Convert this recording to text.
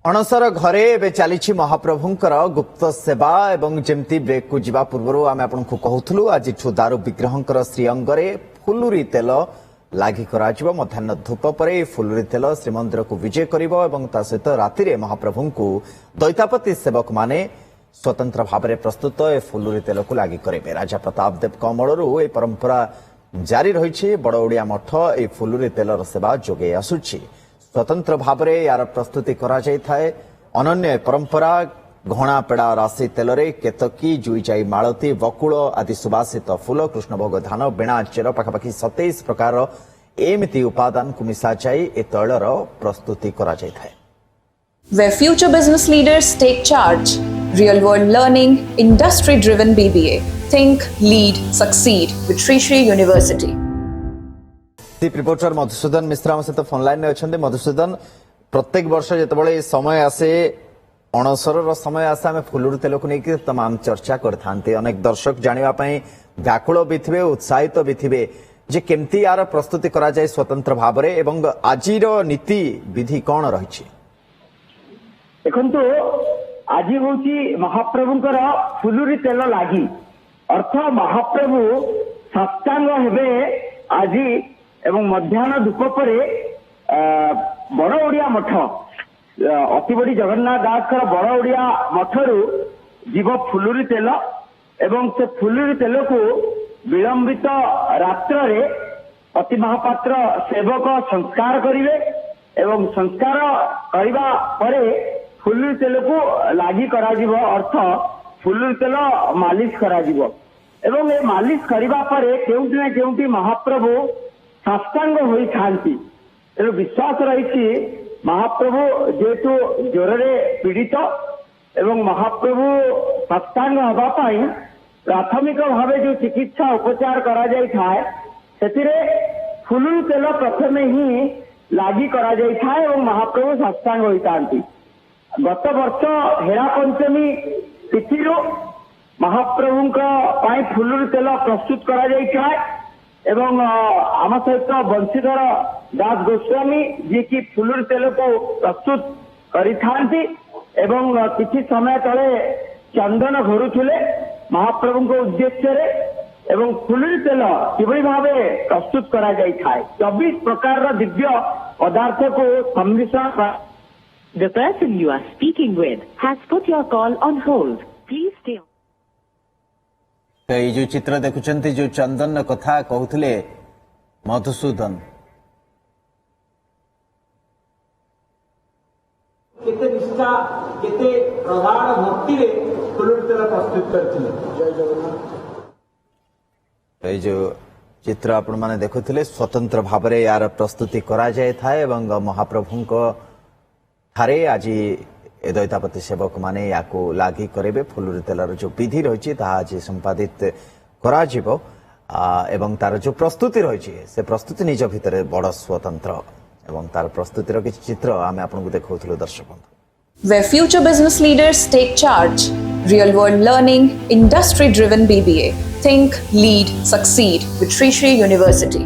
अणसर घरे एवं चली महाप्रभुंकर गुप्त सेवा एवं जमती ब्रेक को जीवा पूर्व आम आपको कहूलु आज दारू विग्रहंकर श्रीअंगरे फुलुरी तेल लागी करा मध्याह्न धूप पर फुलुरी तेल श्रीमंदिर को विजय कर सहित राति महाप्रभु को दैतापति सेवक माने स्वतंत्र भाव में प्रस्तुत ए फुलुरी तेल को लागी करेंगे। राजा प्रताप देव अमलू ए परंपरा जारी रही बड़ ओडिया मठ ए फुलुरी तेलर सेवा जोगे आसुछि। स्वतंत्र भाव में यार प्रस्तुति करा जाए अनन्य परंपरा घणा पेड़ा राशि तेल केतकी जुईजाई मालती बकुल आदि सुबासित फूल कृष्णभोग धान बेणा चेर पाखापाखि 27 प्रकार एमती उपादान को मिसा जाए ए तैलर प्रस्तुति करा जाए। Where future business leaders take charge, real world learning, industry driven BBA. Think, lead, succeed with Sri Sri University. Chief reporter Madhusudan Mishra सहित फोन लाइन में अच्छा। मधुसूदन, प्रत्येक वर्ष जिते समय आसे अणसर समय आसे आम फुलुरी तेल को लेकिन तमाम चर्चा करते अनेक दर्शक जानापी व्याकुल भी थे उत्साहित भी थे जे केमती यार प्रस्तुति करा जाए स्वतंत्र भाव में एवं आज नीति विधि कौन रही। देखो आज हूँ महाप्रभुंकर फुलुरी तेल लगी अर्थ महाप्रभु सप्तांग हेबे आज एवं मध्याह्न धूप पर बड़ ओडिया मठ अति बड़ी जगन्नाथ दास बड़ ओडिया मठरू जीव फुलुरी तेल एवं से फुलुरी तेल को विलंबित रात्र रे अति महापात्र सेवक संस्कार करिवे एवं संस्कार करबा परे फुलुरी तेल को लागी करा जीव अर्थ फुलुरी तेल मालिश करा जीव एवं ए मालिश करबा परे केउटी ना केउटी महाप्रभु साष्टांग होई थांती। तेणु विश्वास रही महाप्रभु जेहेतु ज्वर पीड़ित एवं महाप्रभु साष्टांग हवापाई प्राथमिक भाव जो चिकित्सा उपचार करा जाय थाए सेतिरे फुलुरी तेल प्रथमे ही लागी करा जाय थाए एवं महाप्रभु साष्टांग होई थांती। गत वर्ष हेरा पंचमी तिथिरो महाप्रभुंका पाई फुलुरी तेल प्रस्तुत करा जाय थाए एवं आम सहित बंशीधर दास गोस्वामी जी की फुलुरी तेल को प्रस्तुत करिथांती एवं किछि समय तले चंदन घोरुथिले महाप्रभु को उद्देश्य रे एवं फुलुरी तेल किभଳି भावे प्रस्तुत करा जाय थाए 24 प्रकार दिव्य पदार्थ को सम्मिश्रण। The person you are speaking with has put your call on hold. Please stay on. तो ये जो चित्र देखुचंती जो चंदन कथा कहूले मधुसूदन केते निष्ठा केते प्रगाढ़ भक्ति रे फुलुरी तेल प्रस्तुत करथिले। जय जगन्नाथ। ये जो चित्र आपण माने देखुले स्वतंत्र भाव में यार प्रस्तुति करा जाय था एवं महाप्रभु को थारे आज दैतापति सेवक माने याको लागी करेबे फुलुरी तेलर जो विधि रही आज संपादित करा जिवो एवं तार जो प्रस्तुति रही से प्रस्तुति निज भितर बड़ स्वतंत्र एवं तार प्रस्तुतिर किछि चित्र आमे आपनको देखौथुलो दर्शक बंधु। Where future business leaders take charge, real world learning, industry driven BBA. Think, lead, succeed with Sri Sri University.